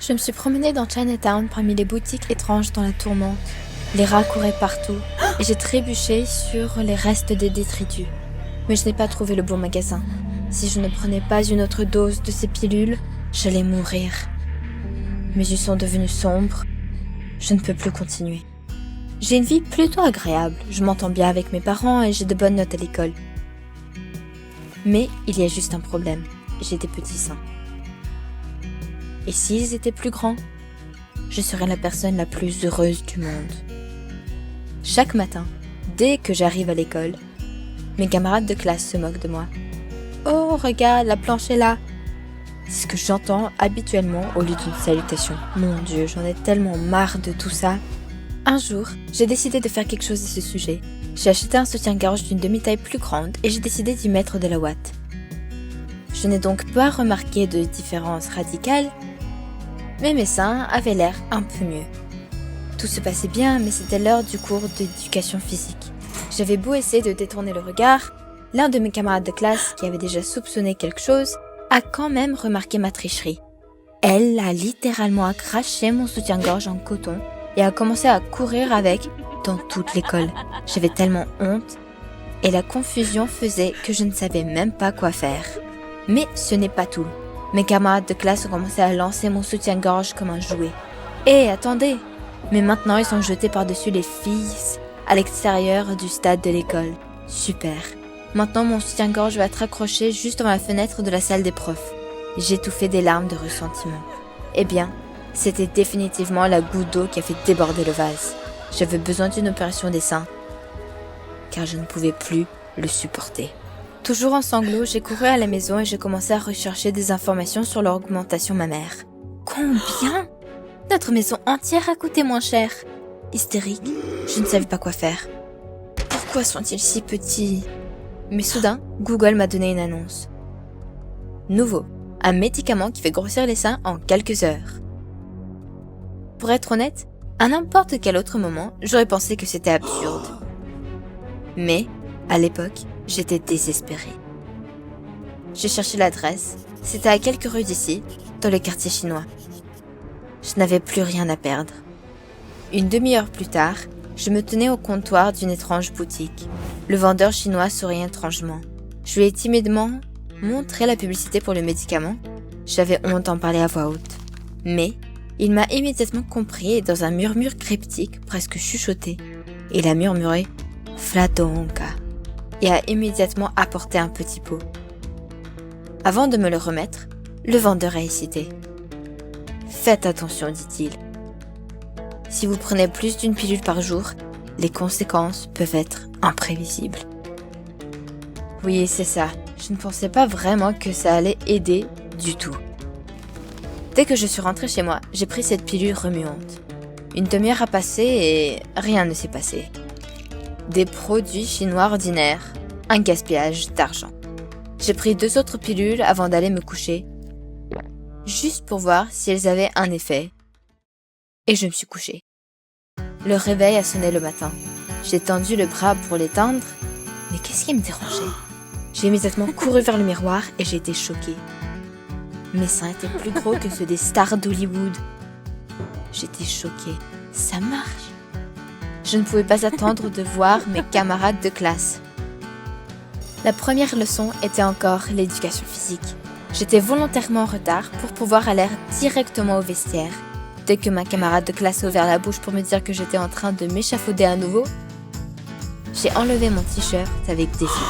Je me suis promenée dans Chinatown parmi les boutiques étranges dans la tourmente. Les rats couraient partout et j'ai trébuché sur les restes des détritus. Mais je n'ai pas trouvé le bon magasin. Si je ne prenais pas une autre dose de ces pilules, j'allais mourir. Mes yeux sont devenus sombres. Je ne peux plus continuer. J'ai une vie plutôt agréable. Je m'entends bien avec mes parents et j'ai de bonnes notes à l'école. Mais il y a juste un problème. J'ai des petits seins. Et s'ils étaient plus grands, je serais la personne la plus heureuse du monde. Chaque matin, dès que j'arrive à l'école, mes camarades de classe se moquent de moi. « Oh, regarde, la planche est là !» C'est ce que j'entends habituellement au lieu d'une salutation. Mon Dieu, j'en ai tellement marre de tout ça. Un jour, j'ai décidé de faire quelque chose à ce sujet. J'ai acheté un soutien-gorge d'une demi-taille plus grande et j'ai décidé d'y mettre de la ouate. Je n'ai donc pas remarqué de différence radicale, mais mes seins avaient l'air un peu mieux. Tout se passait bien, mais c'était l'heure du cours d'éducation physique. J'avais beau essayer de détourner le regard, l'un de mes camarades de classe, qui avait déjà soupçonné quelque chose, a quand même remarqué ma tricherie. Elle a littéralement craché mon soutien-gorge en coton et a commencé à courir avec dans toute l'école. J'avais tellement honte et la confusion faisait que je ne savais même pas quoi faire. Mais ce n'est pas tout. Mes camarades de classe ont commencé à lancer mon soutien-gorge comme un jouet. Hé, attendez! Mais maintenant ils sont jetés par-dessus les filles à l'extérieur du stade de l'école. Super. Maintenant mon soutien-gorge va être accroché juste devant la fenêtre de la salle des profs. J'étouffais des larmes de ressentiment. Eh bien, c'était définitivement la goutte d'eau qui a fait déborder le vase. J'avais besoin d'une opération des seins, car je ne pouvais plus le supporter. Toujours en sanglots, j'ai couru à la maison et j'ai commencé à rechercher des informations sur l'augmentation mammaire. Combien? Notre maison entière a coûté moins cher. Hystérique, je ne savais pas quoi faire. Pourquoi sont-ils si petits? Mais soudain, Google m'a donné une annonce. Nouveau, un médicament qui fait grossir les seins en quelques heures. Pour être honnête, à n'importe quel autre moment, j'aurais pensé que c'était absurde. Mais, à l'époque, j'étais désespérée. J'ai cherché l'adresse, c'était à quelques rues d'ici, dans le quartier chinois. Je n'avais plus rien à perdre. Une demi-heure plus tard, je me tenais au comptoir d'une étrange boutique. Le vendeur chinois souriait étrangement. Je lui ai timidement montré la publicité pour le médicament. J'avais honte d'en parler à voix haute. Mais, il m'a immédiatement compris et dans un murmure cryptique, presque chuchoté, il a murmuré « Flatonka » et a immédiatement apporté un petit pot. Avant de me le remettre, le vendeur a hésité. « Faites attention, dit-il. Si vous prenez plus d'une pilule par jour, les conséquences peuvent être imprévisibles. » Oui, c'est ça. Je ne pensais pas vraiment que ça allait aider du tout. Dès que je suis rentrée chez moi, j'ai pris cette pilule remuante. Une demi-heure a passé et rien ne s'est passé. Des produits chinois ordinaires, un gaspillage d'argent. J'ai pris 2 autres pilules avant d'aller me coucher, juste pour voir si elles avaient un effet. Et je me suis couchée. Le réveil a sonné le matin. J'ai tendu le bras pour l'éteindre, mais qu'est-ce qui me dérangeait? J'ai immédiatement couru vers le miroir et j'ai été choquée. Mes seins étaient plus gros que ceux des stars d'Hollywood. J'étais choquée. Ça marche. Je ne pouvais pas attendre de voir mes camarades de classe. La première leçon était encore l'éducation physique. J'étais volontairement en retard pour pouvoir aller directement au vestiaire. Dès que ma camarade de classe a ouvert la bouche pour me dire que j'étais en train de m'échafauder à nouveau, j'ai enlevé mon t-shirt avec défi.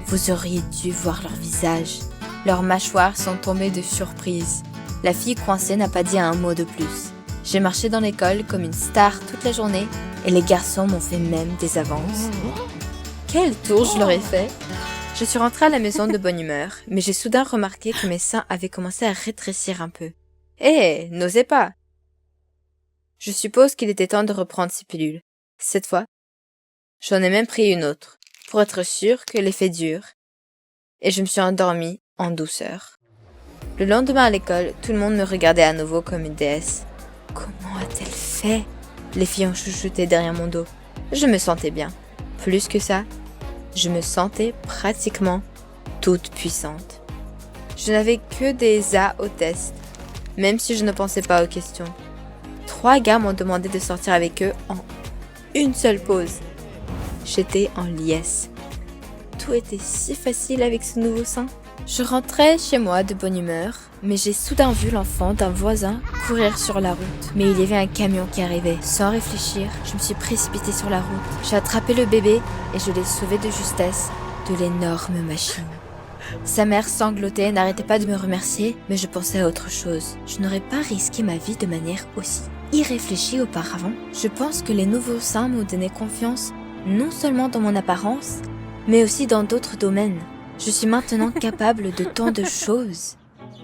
Vous auriez dû voir leur visage. Leurs mâchoires sont tombées de surprise. La fille coincée n'a pas dit un mot de plus. J'ai marché dans l'école comme une star toute la journée et les garçons m'ont fait même des avances. Quel tour je leur ai fait! Je suis rentrée à la maison de bonne humeur, mais j'ai soudain remarqué que mes seins avaient commencé à rétrécir un peu. Hé, n'osez pas! Je suppose qu'il était temps de reprendre ces pilules. Cette fois, j'en ai même pris une autre, pour être sûre que l'effet dure, et je me suis endormie en douceur. Le lendemain à l'école, tout le monde me regardait à nouveau comme une déesse. Comment a-t-elle fait? Les filles ont chuchoté derrière mon dos. Je me sentais bien. Plus que ça, je me sentais pratiquement toute puissante. Je n'avais que des A au test. même si je ne pensais pas aux questions. 3 gars m'ont demandé de sortir avec eux en une seule pause. J'étais en liesse. Tout était si facile avec ce nouveau sein. Je rentrais chez moi de bonne humeur, mais j'ai soudain vu l'enfant d'un voisin courir sur la route. Mais il y avait un camion qui arrivait. Sans réfléchir, je me suis précipitée sur la route. J'ai attrapé le bébé et je l'ai sauvé de justesse de l'énorme machine. Sa mère sanglotait, n'arrêtait pas de me remercier, mais je pensais à autre chose. Je n'aurais pas risqué ma vie de manière aussi irréfléchie auparavant. Je pense que les nouveaux seins m'ont donné confiance, non seulement dans mon apparence, mais aussi dans d'autres domaines. Je suis maintenant capable de tant de choses.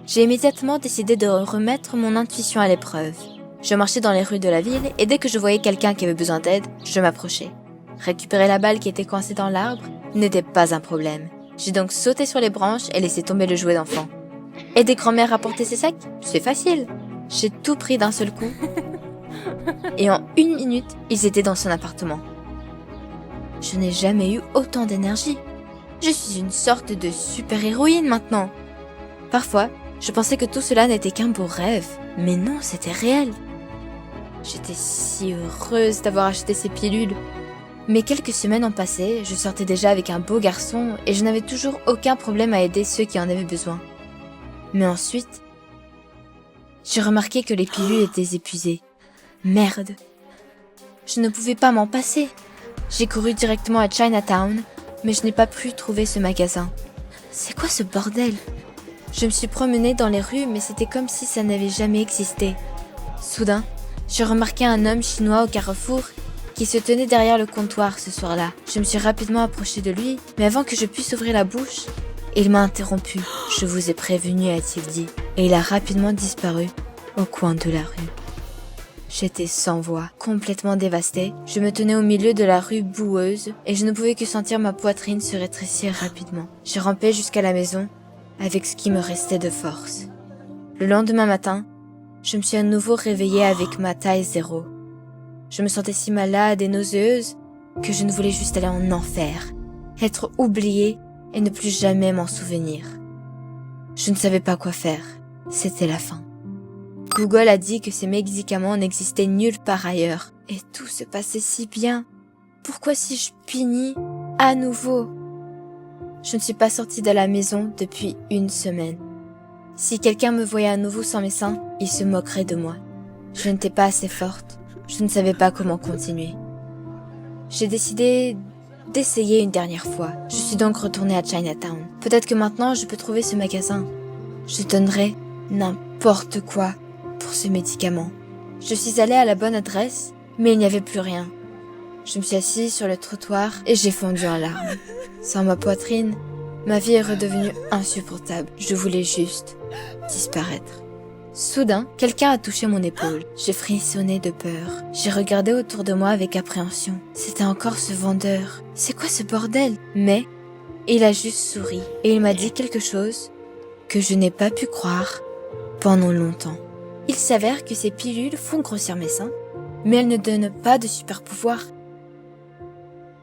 J'ai immédiatement décidé de remettre mon intuition à l'épreuve. Je marchais dans les rues de la ville et dès que je voyais quelqu'un qui avait besoin d'aide, je m'approchais. Récupérer la balle qui était coincée dans l'arbre n'était pas un problème. J'ai donc sauté sur les branches et laissé tomber le jouet d'enfant. Aider grand-mère à porter ses sacs, c'est facile. J'ai tout pris d'un seul coup. Et en 1 minute, ils étaient dans son appartement. Je n'ai jamais eu autant d'énergie. Je suis une sorte de super-héroïne maintenant. Parfois, je pensais que tout cela n'était qu'un beau rêve. Mais non, c'était réel. J'étais si heureuse d'avoir acheté ces pilules. Mais quelques semaines ont passé, je sortais déjà avec un beau garçon et je n'avais toujours aucun problème à aider ceux qui en avaient besoin. Mais ensuite, j'ai remarqué que les pilules étaient épuisées. Merde. Je ne pouvais pas m'en passer. J'ai couru directement à Chinatown, mais je n'ai pas pu trouver ce magasin. C'est quoi ce bordel? Je me suis promenée dans les rues, mais c'était comme si ça n'avait jamais existé. Soudain, j'ai remarqué un homme chinois au carrefour qui se tenait derrière le comptoir ce soir-là. Je me suis rapidement approchée de lui, mais avant que je puisse ouvrir la bouche, il m'a interrompu. « Je vous ai prévenu », a-t-il dit, et il a rapidement disparu au coin de la rue. J'étais sans voix, complètement dévastée. Je me tenais au milieu de la rue boueuse et je ne pouvais que sentir ma poitrine se rétrécir rapidement. J'ai rampé jusqu'à la maison avec ce qui me restait de force. Le lendemain matin, je me suis à nouveau réveillée avec ma taille 0. Je me sentais si malade et nauséeuse que je ne voulais juste aller en enfer, être oubliée et ne plus jamais m'en souvenir. Je ne savais pas quoi faire. C'était la fin. Google a dit que ces médicaments n'existaient nulle part ailleurs. Et tout se passait si bien. Pourquoi suis-je punie à nouveau? Je ne suis pas sortie de la maison depuis 1 semaine. Si quelqu'un me voyait à nouveau sans mes seins, il se moquerait de moi. Je n'étais pas assez forte. Je ne savais pas comment continuer. J'ai décidé d'essayer une dernière fois. Je suis donc retournée à Chinatown. Peut-être que maintenant je peux trouver ce magasin. Je donnerais n'importe quoi pour ce médicament. Je suis allée à la bonne adresse, mais il n'y avait plus rien. Je me suis assise sur le trottoir et j'ai fondu en larmes. Sans ma poitrine, ma vie est redevenue insupportable. Je voulais juste disparaître. Soudain, quelqu'un a touché mon épaule. J'ai frissonné de peur. J'ai regardé autour de moi avec appréhension. C'était encore ce vendeur. C'est quoi ce bordel? Mais il a juste souri et il m'a dit quelque chose que je n'ai pas pu croire pendant longtemps. Il s'avère que ces pilules font grossir mes seins, mais elles ne donnent pas de super pouvoir.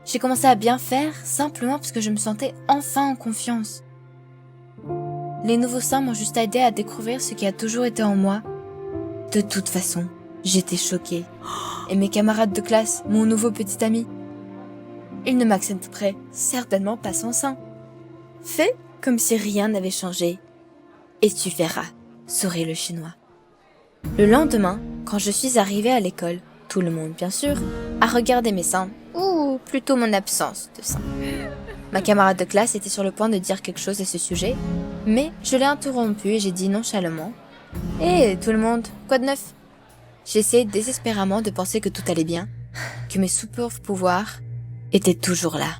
J'ai commencé à bien faire simplement parce que je me sentais enfin en confiance. Les nouveaux seins m'ont juste aidé à découvrir ce qui a toujours été en moi. De toute façon, j'étais choquée. Et mes camarades de classe, mon nouveau petit ami, il ne m'accepterait certainement pas sans sein. Fais comme si rien n'avait changé. Et tu verras, sourit le Chinois. Le lendemain, quand je suis arrivée à l'école, tout le monde bien sûr, a regardé mes seins, ou plutôt mon absence de seins. Ma camarade de classe était sur le point de dire quelque chose à ce sujet, mais je l'ai interrompu et j'ai dit nonchalamment « Hé, tout le monde, quoi de neuf ?» J'essayais désespérément de penser que tout allait bien, que mes super pouvoirs étaient toujours là.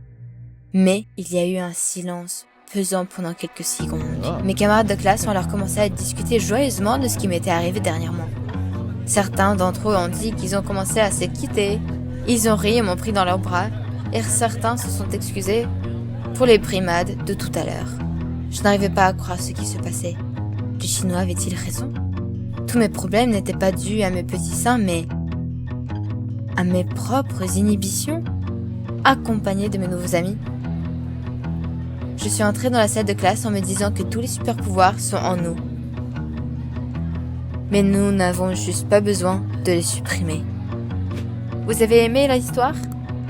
Mais il y a eu un silence pesant pendant quelques secondes. Mes camarades de classe ont alors commencé à discuter joyeusement de ce qui m'était arrivé dernièrement. Certains d'entre eux ont dit qu'ils ont commencé à se quitter. Ils ont ri et m'ont pris dans leurs bras, et certains se sont excusés pour les brimades de tout à l'heure. Je n'arrivais pas à croire ce qui se passait. Le Chinois avait-il raison? Tous mes problèmes n'étaient pas dus à mes petits seins, mais à mes propres inhibitions, accompagnée de mes nouveaux amis. Je suis entrée dans la salle de classe en me disant que tous les super pouvoirs sont en nous. Mais nous n'avons juste pas besoin de les supprimer. Vous avez aimé l'histoire?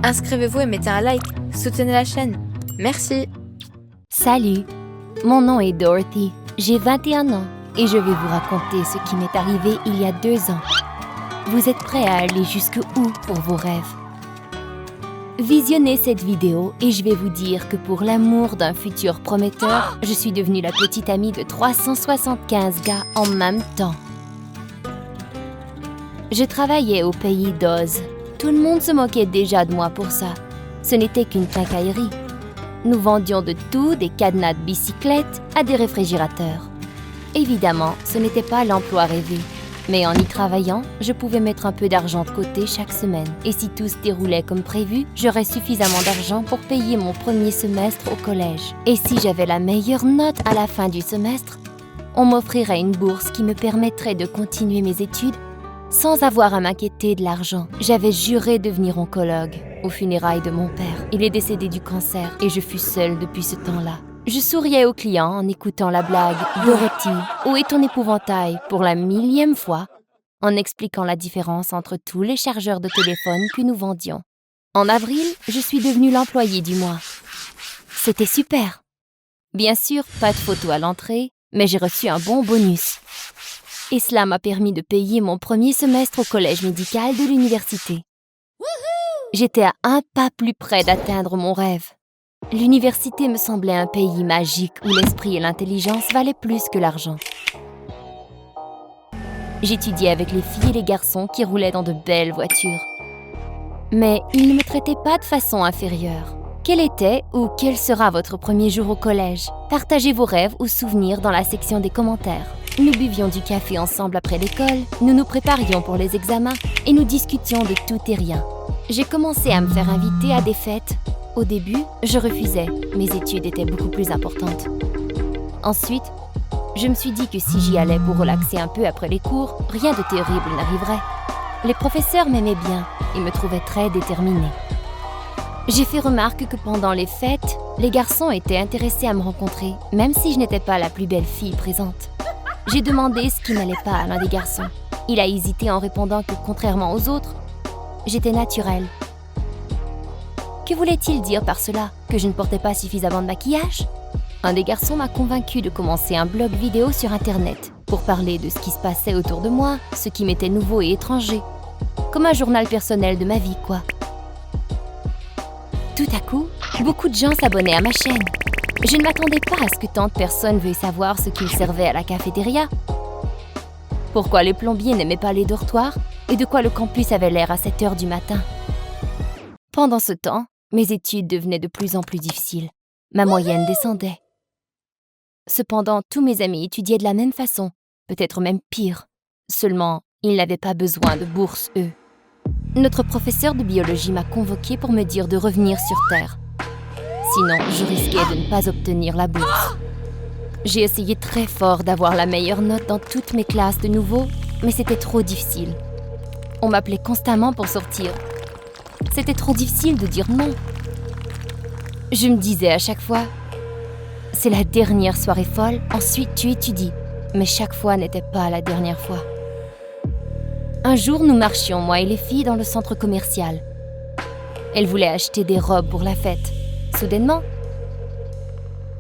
Inscrivez-vous et mettez un like. Soutenez la chaîne. Merci. Salut, mon nom est Dorothy. J'ai 21 ans et je vais vous raconter ce qui m'est arrivé il y a 2 ans. Vous êtes prêts à aller jusqu'où pour vos rêves? Visionnez cette vidéo et je vais vous dire que pour l'amour d'un futur prometteur, je suis devenue la petite amie de 375 gars en même temps. Je travaillais au pays d'Oz. Tout le monde se moquait déjà de moi pour ça. Ce n'était qu'une quincaillerie. Nous vendions de tout, des cadenas de bicyclettes à des réfrigérateurs. Évidemment, ce n'était pas l'emploi rêvé. Mais en y travaillant, je pouvais mettre un peu d'argent de côté chaque semaine. Et si tout se déroulait comme prévu, j'aurais suffisamment d'argent pour payer mon premier semestre au collège. Et si j'avais la meilleure note à la fin du semestre, on m'offrirait une bourse qui me permettrait de continuer mes études sans avoir à m'inquiéter de l'argent. J'avais juré devenir oncologue aux funérailles de mon père. Il est décédé du cancer et je fus seule depuis ce temps-là. Je souriais aux clients en écoutant la blague « Dorothy, où est ton épouvantail ?» pour la 1000e fois, en expliquant la différence entre tous les chargeurs de téléphone que nous vendions. En avril, je suis devenue l'employée du mois. C'était super. Bien sûr, pas de photo à l'entrée, mais j'ai reçu un bon bonus. Et cela m'a permis de payer mon premier semestre au collège médical de l'université. J'étais à un pas plus près d'atteindre mon rêve. L'université me semblait un pays magique où l'esprit et l'intelligence valaient plus que l'argent. J'étudiais avec les filles et les garçons qui roulaient dans de belles voitures. Mais ils ne me traitaient pas de façon inférieure. Quel était ou quel sera votre premier jour au collège? Partagez vos rêves ou souvenirs dans la section des commentaires. Nous buvions du café ensemble après l'école, nous nous préparions pour les examens et nous discutions de tout et rien. J'ai commencé à me faire inviter à des fêtes. Au début, je refusais, mes études étaient beaucoup plus importantes. Ensuite, je me suis dit que si j'y allais pour relaxer un peu après les cours, rien de terrible n'arriverait. Les professeurs m'aimaient bien et me trouvaient très déterminée. J'ai fait remarque que pendant les fêtes, les garçons étaient intéressés à me rencontrer, même si je n'étais pas la plus belle fille présente. J'ai demandé ce qui n'allait pas à l'un des garçons. Il a hésité en répondant que, contrairement aux autres, j'étais naturelle. Que voulait-il dire par cela? Que je ne portais pas suffisamment de maquillage? Un des garçons m'a convaincue de commencer un blog vidéo sur Internet pour parler de ce qui se passait autour de moi, ce qui m'était nouveau et étranger. Comme un journal personnel de ma vie, quoi. Tout à coup, beaucoup de gens s'abonnaient à ma chaîne. Je ne m'attendais pas à ce que tant de personnes veuillent savoir ce qu'ils servaient à la cafétéria. Pourquoi les plombiers n'aimaient pas les dortoirs et de quoi le campus avait l'air à 7 heures du matin. Pendant ce temps, mes études devenaient de plus en plus difficiles. Ma moyenne descendait. Cependant, tous mes amis étudiaient de la même façon, peut-être même pire. Seulement, ils n'avaient pas besoin de bourse, eux. Notre professeur de biologie m'a convoquée pour me dire de revenir sur Terre. Sinon, je risquais de ne pas obtenir la bourse. J'ai essayé très fort d'avoir la meilleure note dans toutes mes classes de nouveau, mais c'était trop difficile. On m'appelait constamment pour sortir. C'était trop difficile de dire non. Je me disais à chaque fois, c'est la dernière soirée folle, ensuite tu étudies. Mais chaque fois n'était pas la dernière fois. Un jour, nous marchions, moi et les filles, dans le centre commercial. Elles voulaient acheter des robes pour la fête. Soudainement,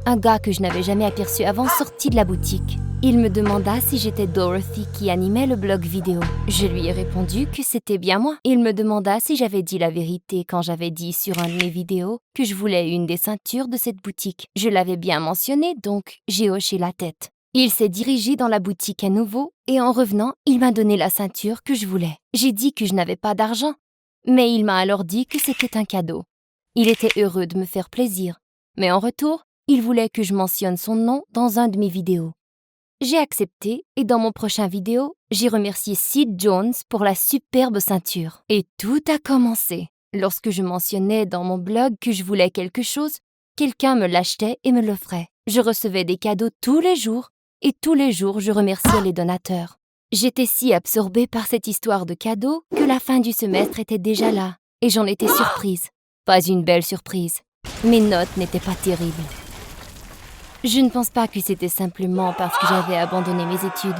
un gars que je n'avais jamais aperçu avant sortit de la boutique. Il me demanda si j'étais Dorothy qui animait le blog vidéo. Je lui ai répondu que c'était bien moi. Il me demanda si j'avais dit la vérité quand j'avais dit sur un de mes vidéos que je voulais une des ceintures de cette boutique. Je l'avais bien mentionné, donc j'ai hoché la tête. Il s'est dirigé dans la boutique à nouveau et en revenant, il m'a donné la ceinture que je voulais. J'ai dit que je n'avais pas d'argent, mais il m'a alors dit que c'était un cadeau. Il était heureux de me faire plaisir, mais en retour, il voulait que je mentionne son nom dans un de mes vidéos. J'ai accepté et dans mon prochain vidéo, j'ai remercié Sid Jones pour la superbe ceinture. Et tout a commencé. Lorsque je mentionnais dans mon blog que je voulais quelque chose, quelqu'un me l'achetait et me l'offrait. Je recevais des cadeaux tous les jours et tous les jours je remerciais les donateurs. J'étais si absorbée par cette histoire de cadeaux que la fin du semestre était déjà là et j'en étais surprise. Pas une belle surprise. Mes notes n'étaient pas terribles. Je ne pense pas que c'était simplement parce que j'avais abandonné mes études.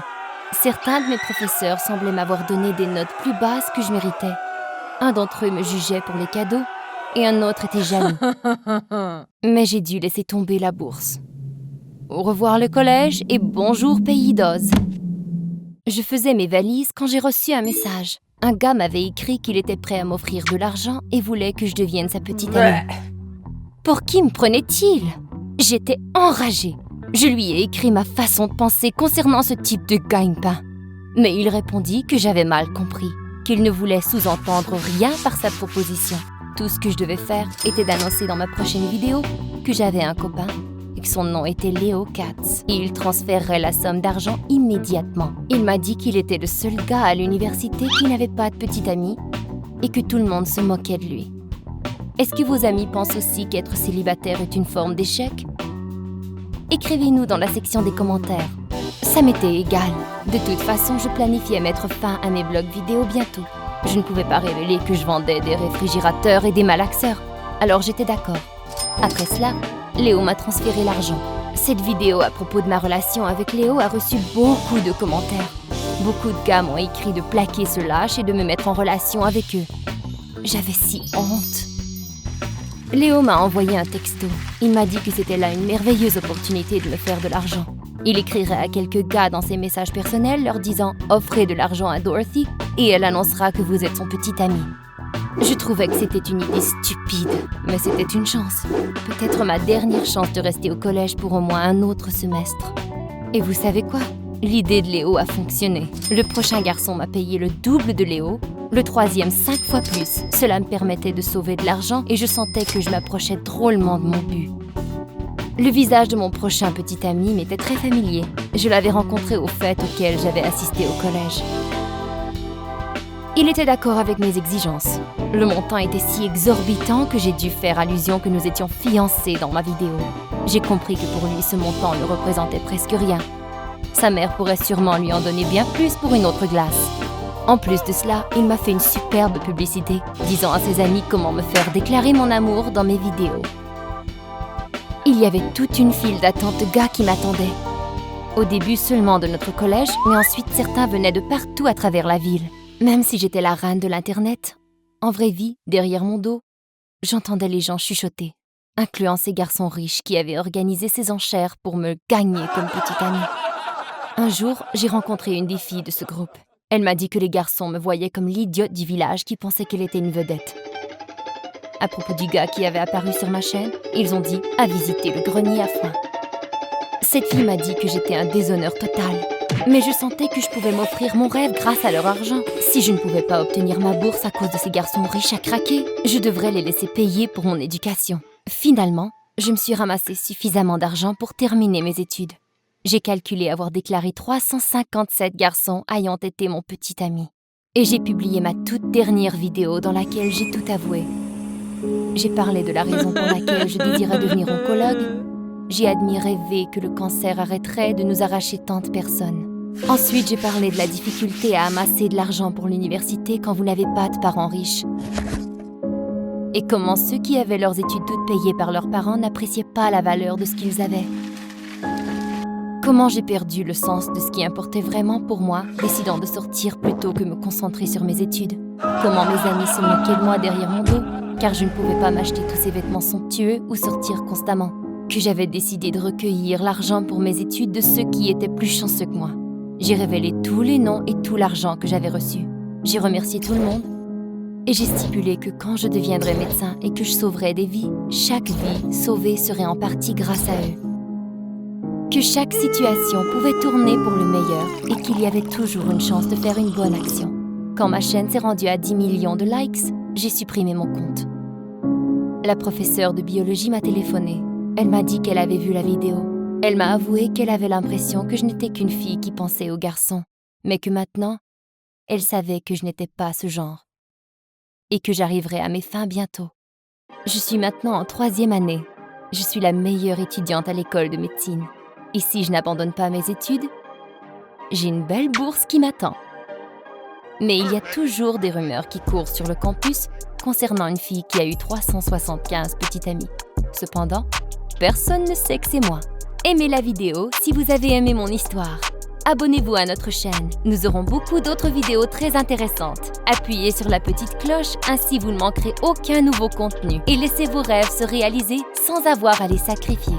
Certains de mes professeurs semblaient m'avoir donné des notes plus basses que je méritais. Un d'entre eux me jugeait pour les cadeaux et un autre était jaloux. Mais j'ai dû laisser tomber la bourse. Au revoir le collège et bonjour pays d'Oz. Je faisais mes valises quand j'ai reçu un message. Un gars m'avait écrit qu'il était prêt à m'offrir de l'argent et voulait que je devienne sa petite amie. Pour qui me prenait-il? J'étais enragée. Je lui ai écrit ma façon de penser concernant ce type de gagne-pain. Mais il répondit que j'avais mal compris, qu'il ne voulait sous-entendre rien par sa proposition. Tout ce que je devais faire était d'annoncer dans ma prochaine vidéo que j'avais un copain et que son nom était Léo Katz. Et il transférerait la somme d'argent immédiatement. Il m'a dit qu'il était le seul gars à l'université qui n'avait pas de petit ami et que tout le monde se moquait de lui. Est-ce que vos amis pensent aussi qu'être célibataire est une forme d'échec? Écrivez-nous dans la section des commentaires. Ça m'était égal. De toute façon, je planifiais mettre fin à mes blogs vidéo bientôt. Je ne pouvais pas révéler que je vendais des réfrigérateurs et des malaxeurs. Alors j'étais d'accord. Après cela, Léo m'a transféré l'argent. Cette vidéo à propos de ma relation avec Léo a reçu beaucoup de commentaires. Beaucoup de gars m'ont écrit de plaquer ce lâche et de me mettre en relation avec eux. J'avais si honte. Léo m'a envoyé un texto. Il m'a dit que c'était là une merveilleuse opportunité de me faire de l'argent. Il écrirait à quelques gars dans ses messages personnels leur disant « Offrez de l'argent à Dorothy et elle annoncera que vous êtes son petit ami ». Je trouvais que c'était une idée stupide, mais c'était une chance. Peut-être ma dernière chance de rester au collège pour au moins un autre semestre. Et vous savez quoi? L'idée de Léo a fonctionné. Le prochain garçon m'a payé le double de Léo, le troisième 5 fois plus. Cela me permettait de sauver de l'argent et je sentais que je m'approchais drôlement de mon but. Le visage de mon prochain petit ami m'était très familier. Je l'avais rencontré aux fêtes auxquelles j'avais assisté au collège. Il était d'accord avec mes exigences. Le montant était si exorbitant que j'ai dû faire allusion que nous étions fiancés dans ma vidéo. J'ai compris que pour lui, ce montant ne représentait presque rien. Sa mère pourrait sûrement lui en donner bien plus pour une autre glace. En plus de cela, il m'a fait une superbe publicité, disant à ses amis comment me faire déclarer mon amour dans mes vidéos. Il y avait toute une file d'attente de gars qui m'attendaient. Au début seulement de notre collège, mais ensuite certains venaient de partout à travers la ville. Même si j'étais la reine de l'Internet, en vraie vie, derrière mon dos, j'entendais les gens chuchoter, incluant ces garçons riches qui avaient organisé ces enchères pour me gagner comme petite amie. Un jour, j'ai rencontré une des filles de ce groupe. Elle m'a dit que les garçons me voyaient comme l'idiote du village qui pensait qu'elle était une vedette. À propos du gars qui avait apparu sur ma chaîne, ils ont dit à visiter le grenier à foin. Cette fille m'a dit que j'étais un déshonneur total, mais je sentais que je pouvais m'offrir mon rêve grâce à leur argent. Si je ne pouvais pas obtenir ma bourse à cause de ces garçons riches à craquer, je devrais les laisser payer pour mon éducation. Finalement, je me suis ramassé suffisamment d'argent pour terminer mes études. J'ai calculé avoir déclaré 357 garçons ayant été mon petit ami. Et j'ai publié ma toute dernière vidéo dans laquelle j'ai tout avoué. J'ai parlé de la raison pour laquelle je désirais devenir oncologue. J'ai admis rêver que le cancer arrêterait de nous arracher tant de personnes. Ensuite, j'ai parlé de la difficulté à amasser de l'argent pour l'université quand vous n'avez pas de parents riches. Et comment ceux qui avaient leurs études toutes payées par leurs parents n'appréciaient pas la valeur de ce qu'ils avaient. Comment j'ai perdu le sens de ce qui importait vraiment pour moi, décidant de sortir plutôt que me concentrer sur mes études. Comment mes amis se moquaient de moi derrière mon dos, car je ne pouvais pas m'acheter tous ces vêtements somptueux ou sortir constamment. Que j'avais décidé de recueillir l'argent pour mes études de ceux qui étaient plus chanceux que moi. J'ai révélé tous les noms et tout l'argent que j'avais reçu. J'ai remercié tout le monde et j'ai stipulé que quand je deviendrais médecin et que je sauverais des vies, chaque vie sauvée serait en partie grâce à eux. Que chaque situation pouvait tourner pour le meilleur et qu'il y avait toujours une chance de faire une bonne action. Quand ma chaîne s'est rendue à 10 millions de likes, j'ai supprimé mon compte. La professeure de biologie m'a téléphoné. Elle m'a dit qu'elle avait vu la vidéo. Elle m'a avoué qu'elle avait l'impression que je n'étais qu'une fille qui pensait aux garçons, mais que maintenant, elle savait que je n'étais pas ce genre et que j'arriverais à mes fins bientôt. Je suis maintenant en 3e année. Je suis la meilleure étudiante à l'école de médecine. Et si je n'abandonne pas mes études, j'ai une belle bourse qui m'attend. Mais il y a toujours des rumeurs qui courent sur le campus concernant une fille qui a eu 375 petites amies. Cependant, personne ne sait que c'est moi. Aimez la vidéo si vous avez aimé mon histoire. abonnez-vous à notre chaîne. Nous aurons beaucoup d'autres vidéos très intéressantes. Appuyez sur la petite cloche, ainsi vous ne manquerez aucun nouveau contenu. Et laissez vos rêves se réaliser sans avoir à les sacrifier.